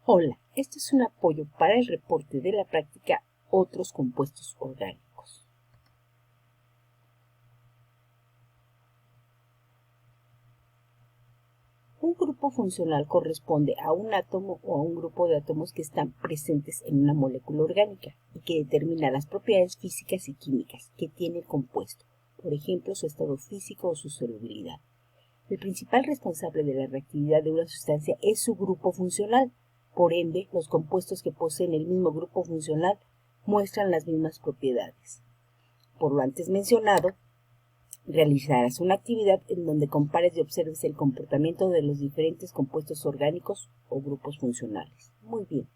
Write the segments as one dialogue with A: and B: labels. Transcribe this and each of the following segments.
A: Hola, este es un apoyo para el reporte de la práctica Otros compuestos orgánicos. Un grupo funcional corresponde a un átomo o a un grupo de átomos que están presentes en una molécula orgánica y que determina las propiedades físicas y químicas que tiene el compuesto, por ejemplo, su estado físico o su solubilidad. El principal responsable de la reactividad de una sustancia es su grupo funcional. Por ende, los compuestos que poseen el mismo grupo funcional muestran las mismas propiedades. Por lo antes mencionado, realizarás una actividad en donde compares y observes el comportamiento de los diferentes compuestos orgánicos o grupos funcionales. Muy bien.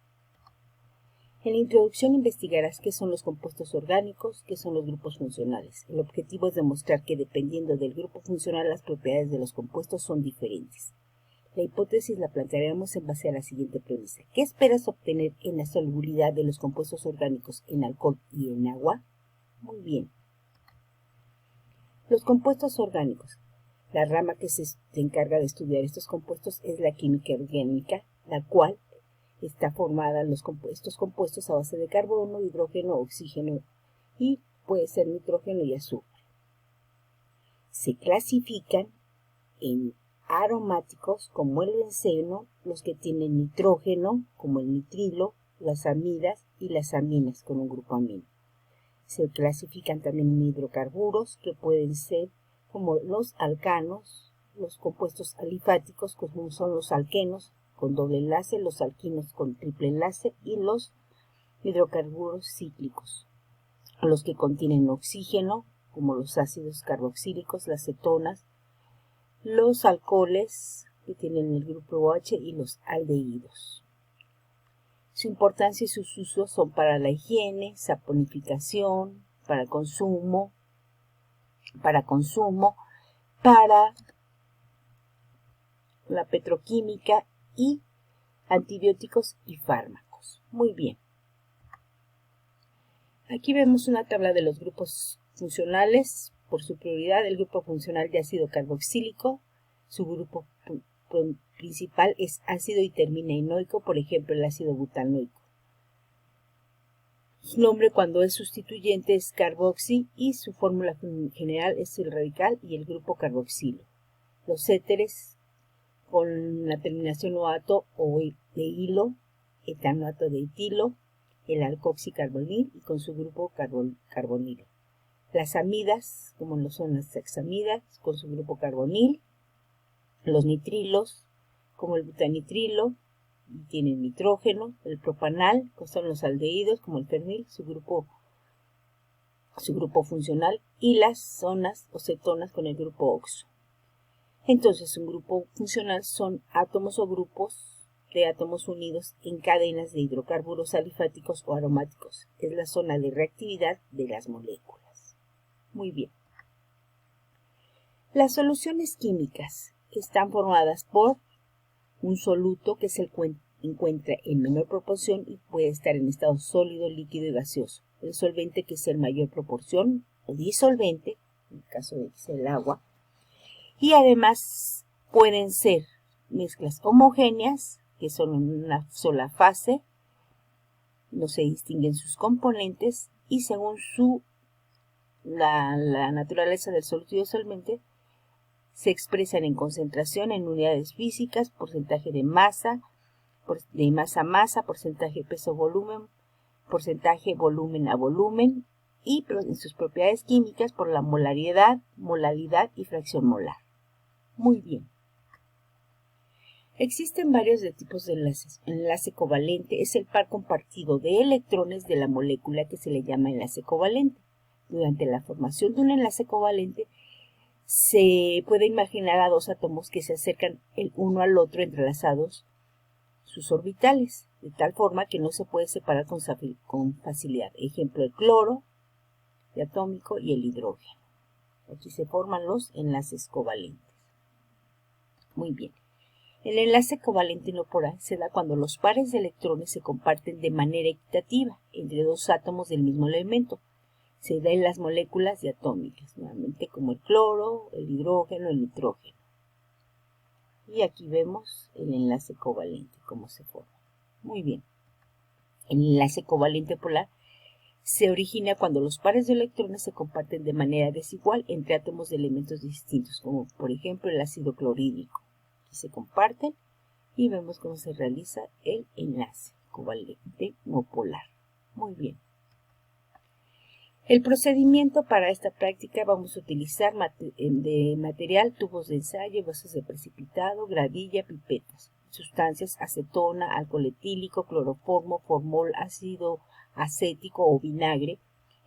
A: En la introducción investigarás qué son los compuestos orgánicos, qué son los grupos funcionales. El objetivo es demostrar que dependiendo del grupo funcional las propiedades de los compuestos son diferentes. La hipótesis la plantearemos en base a la siguiente premisa. ¿Qué esperas obtener en la solubilidad de los compuestos orgánicos en alcohol y en agua? Muy bien. Los compuestos orgánicos. La rama que se encarga de estudiar estos compuestos es la química orgánica, la cual está formada estos compuestos a base de carbono, hidrógeno, oxígeno y puede ser nitrógeno y azufre. Se clasifican en aromáticos como el benceno, los que tienen nitrógeno como el nitrilo, las amidas y las aminas con un grupo amino. Se clasifican también en hidrocarburos que pueden ser como los alcanos, los compuestos alifáticos como son los alquenos con doble enlace, los alquinos con triple enlace y los hidrocarburos cíclicos, los que contienen oxígeno como los ácidos carboxílicos, las cetonas, los alcoholes que tienen el grupo OH y los aldehídos. Su importancia y sus usos son para la higiene, saponificación, para consumo, para la petroquímica y antibióticos y fármacos. Muy bien. Aquí vemos una tabla de los grupos funcionales. Por su prioridad, el grupo funcional de ácido carboxílico, su grupo principal es ácido y termina en -oico, por ejemplo, el ácido butanoico. Su nombre cuando es sustituyente es carboxi y su fórmula general es el radical y el grupo carboxilo. Los éteres con la terminación oato o de hilo, etanoato de etilo, el alcoxicarbonil y con su grupo carbonilo. Las amidas, como lo son las hexamidas, con su grupo carbonil. Los nitrilos, como el butanitrilo, y tienen nitrógeno. El propanal, que son los aldehídos, como el fenil, su grupo funcional. Y las zonas o cetonas con el grupo oxo. Entonces, un grupo funcional son átomos o grupos de átomos unidos en cadenas de hidrocarburos alifáticos o aromáticos. Es la zona de reactividad de las moléculas. Muy bien. Las soluciones químicas están formadas por un soluto que se encuentra en menor proporción y puede estar en estado sólido, líquido y gaseoso. El solvente que es en mayor proporción o disolvente, en el caso de que sea el agua. Y además pueden ser mezclas homogéneas, que son en una sola fase, no se distinguen sus componentes y según la naturaleza del soluto y solvente se expresan en concentración, en unidades físicas, porcentaje de masa masa, porcentaje peso-volumen, porcentaje volumen a volumen y en sus propiedades químicas por la molaridad, molalidad y fracción molar. Muy bien. Existen varios tipos de enlaces. El enlace covalente es el par compartido de electrones de la molécula que se le llama enlace covalente. Durante la formación de un enlace covalente se puede imaginar a dos átomos que se acercan el uno al otro entrelazados sus orbitales, de tal forma que no se puede separar con facilidad. Ejemplo, el cloro diatómico y el hidrógeno. Aquí se forman los enlaces covalentes. Muy bien. El enlace covalente no polar se da cuando los pares de electrones se comparten de manera equitativa entre dos átomos del mismo elemento. Se da en las moléculas diatómicas, nuevamente como el cloro, el hidrógeno, el nitrógeno. Y aquí vemos el enlace covalente, cómo se forma. Muy bien. El enlace covalente polar se origina cuando los pares de electrones se comparten de manera desigual entre átomos de elementos distintos, como por ejemplo el ácido clorhídrico. Aquí se comparten y vemos cómo se realiza el enlace covalente no polar. Muy bien. El procedimiento para esta práctica vamos a utilizar de material tubos de ensayo, vasos de precipitado, gravilla, pipetas. Sustancias: acetona, alcohol etílico, cloroformo, formol, ácido acético o vinagre,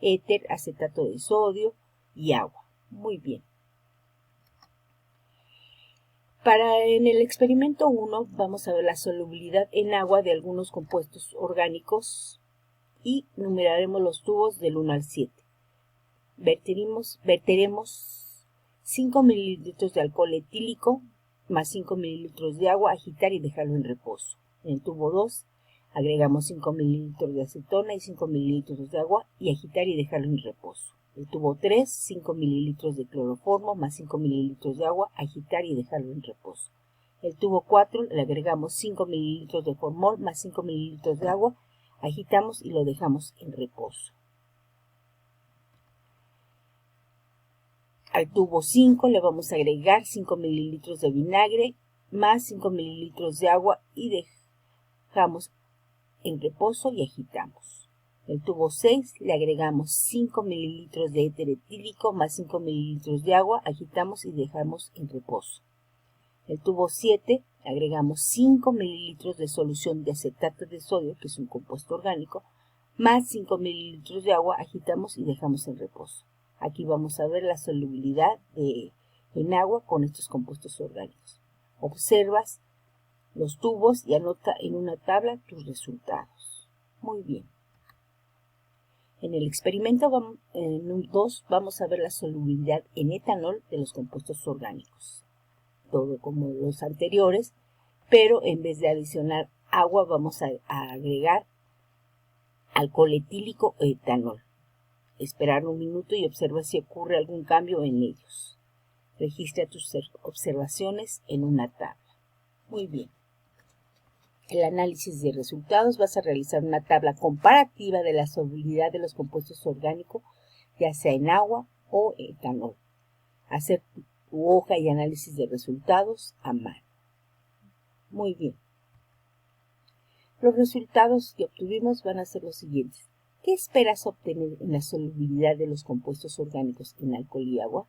A: éter, acetato de sodio y agua. Muy bien. En el experimento 1 vamos a ver la solubilidad en agua de algunos compuestos orgánicos y numeraremos los tubos del 1 al 7. Verteremos 5 mililitros de alcohol etílico más 5 mililitros de agua, agitar y dejarlo en reposo. En el tubo 2 agregamos 5 mililitros de acetona y 5 mililitros de agua y agitar y dejarlo en reposo. El tubo 3, 5 mililitros de cloroformo más 5 mililitros de agua, agitar y dejarlo en reposo. El tubo 4 le agregamos 5 mililitros de formol más 5 mililitros de agua, agitamos y lo dejamos en reposo. Al tubo 5 le vamos a agregar 5 mililitros de vinagre más 5 mililitros de agua y dejamos en reposo y agitamos. El tubo 6 le agregamos 5 mililitros de éter etílico más 5 mililitros de agua, agitamos y dejamos en reposo. El tubo 7 agregamos 5 mililitros de solución de acetato de sodio, que es un compuesto orgánico, más 5 mililitros de agua, agitamos y dejamos en reposo. Aquí vamos a ver la solubilidad en agua con estos compuestos orgánicos. Observas los tubos y anota en una tabla tus resultados. Muy bien. En el experimento 2 vamos a ver la solubilidad en etanol de los compuestos orgánicos. Todo como los anteriores, pero en vez de adicionar agua vamos a agregar alcohol etílico o etanol. Esperar un minuto y observa si ocurre algún cambio en ellos. Registra tus observaciones en una tabla. Muy bien. El análisis de resultados: vas a realizar una tabla comparativa de la solubilidad de los compuestos orgánicos, ya sea en agua o etanol. Hacer tu hoja y análisis de resultados a mano. Muy bien. Los resultados que obtuvimos van a ser los siguientes. ¿Qué esperas obtener en la solubilidad de los compuestos orgánicos en alcohol y agua?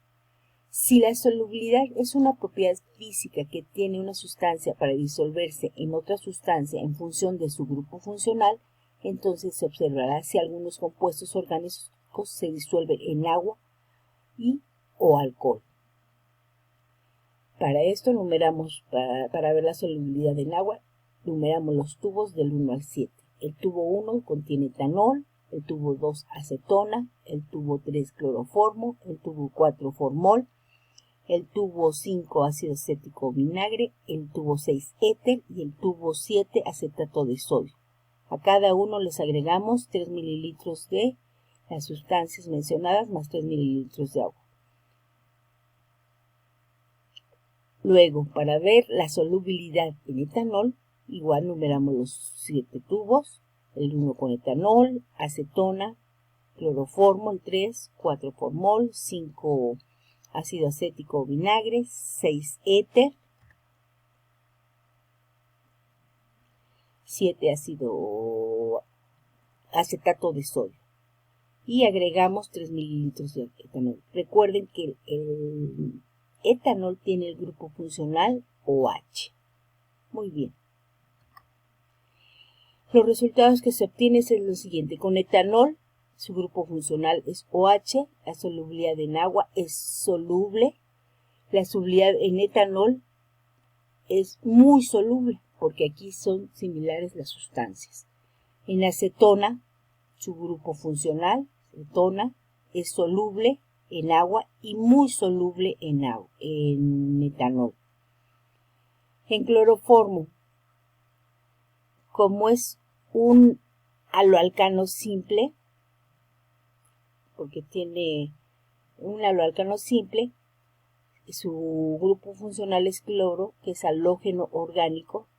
A: Si la solubilidad es una propiedad física que tiene una sustancia para disolverse en otra sustancia en función de su grupo funcional, entonces se observará si algunos compuestos orgánicos se disuelven en agua o alcohol. Para esto numeramos, para ver la solubilidad en agua, numeramos los tubos del 1 al 7. El tubo 1 contiene etanol, el tubo 2 acetona, el tubo 3 cloroformo, el tubo 4 formol, el tubo 5 ácido acético vinagre, el tubo 6 éter y el tubo 7 acetato de sodio. A cada uno les agregamos 3 mililitros de las sustancias mencionadas más 3 mililitros de agua. Luego, para ver la solubilidad en etanol, igual numeramos los 7 tubos, el 1 con etanol, acetona, cloroformo, el 3, 4 formol, 5 ácido acético o vinagre, 6 éter, 7 ácido acetato de sodio y agregamos 3 mililitros de etanol. Recuerden que el etanol tiene el grupo funcional OH. Muy bien. Los resultados que se obtienen es lo siguiente. Con etanol, su grupo funcional es OH, la solubilidad en agua es soluble, la solubilidad en etanol es muy soluble, porque aquí son similares las sustancias. En acetona, su grupo funcional, acetona, es soluble en agua y muy soluble en etanol. En cloroformo, como es un haloalcano simple, porque tiene un haloalcano simple, su grupo funcional es cloro, que es halógeno orgánico,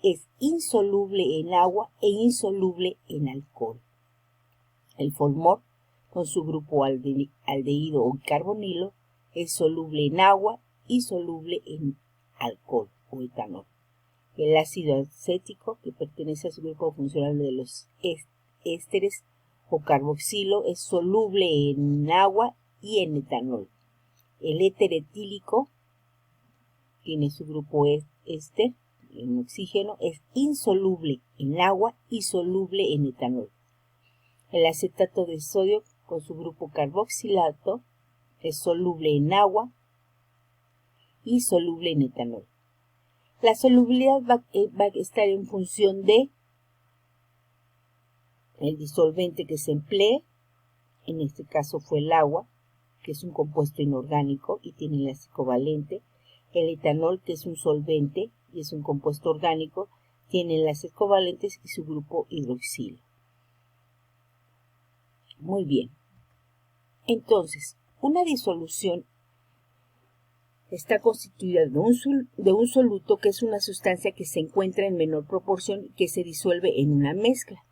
A: es insoluble en agua e insoluble en alcohol. El formol, con su grupo aldehído o carbonilo, es soluble en agua y soluble en alcohol o etanol. El ácido acético, que pertenece a su grupo funcional de los ésteres o carboxilo, es soluble en agua y en etanol. El éter etílico tiene su grupo éster en oxígeno, es insoluble en agua y soluble en etanol. El acetato de sodio, con su grupo carboxilato, es soluble en agua y soluble en etanol. La solubilidad va a estar en función de el disolvente que se emplee. En este caso fue el agua, que es un compuesto inorgánico y tiene enlace covalente. El etanol, que es un solvente y es un compuesto orgánico, tiene enlaces covalentes y su grupo hidroxilo. Muy bien. Entonces, una disolución está constituida de un soluto, que es una sustancia que se encuentra en menor proporción y que se disuelve en una mezcla.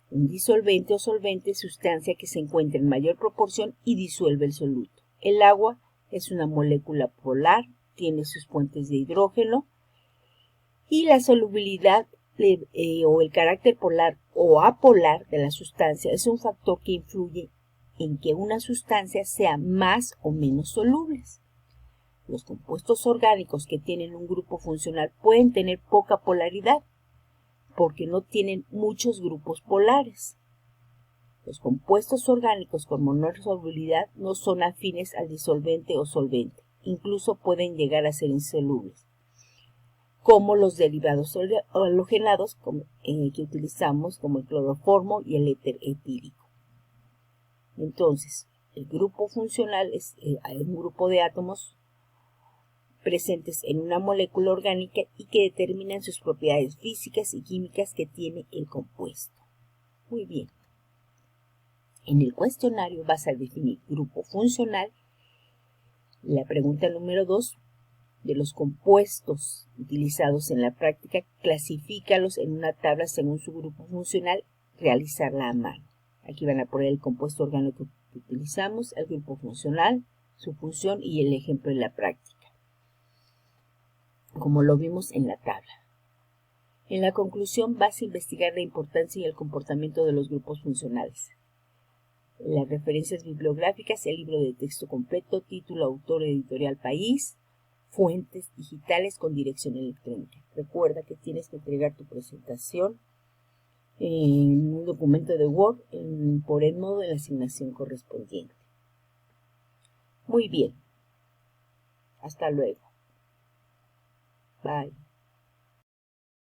A: Un disolvente o solvente es sustancia que se encuentra en mayor proporción y disuelve el soluto. El agua es una molécula polar, tiene sus puentes de hidrógeno y la solubilidad o el carácter polar o apolar de la sustancia es un factor que influye en que una sustancia sea más o menos soluble. Los compuestos orgánicos que tienen un grupo funcional pueden tener poca polaridad porque no tienen muchos grupos polares. Los compuestos orgánicos con menor solubilidad no son afines al disolvente o solvente, incluso pueden llegar a ser insolubles, como los derivados halogenados que utilizamos, como el cloroformo y el éter etílico. Entonces, el grupo funcional es un grupo de átomos presentes en una molécula orgánica y que determinan sus propiedades físicas y químicas que tiene el compuesto. Muy bien. En el cuestionario vas a definir grupo funcional. La pregunta número 2, de los compuestos utilizados en la práctica, clasifícalos en una tabla según su grupo funcional, realizarla a mano. Aquí van a poner el compuesto orgánico que utilizamos, el grupo funcional, su función y el ejemplo en la práctica, como lo vimos en la tabla. En la conclusión vas a investigar la importancia y el comportamiento de los grupos funcionales. Las referencias bibliográficas, el libro de texto completo, título, autor, editorial, país, fuentes digitales con dirección electrónica. Recuerda que tienes que entregar tu presentación en un documento de Word por el modo de la asignación correspondiente. Muy bien. Hasta luego. Bye.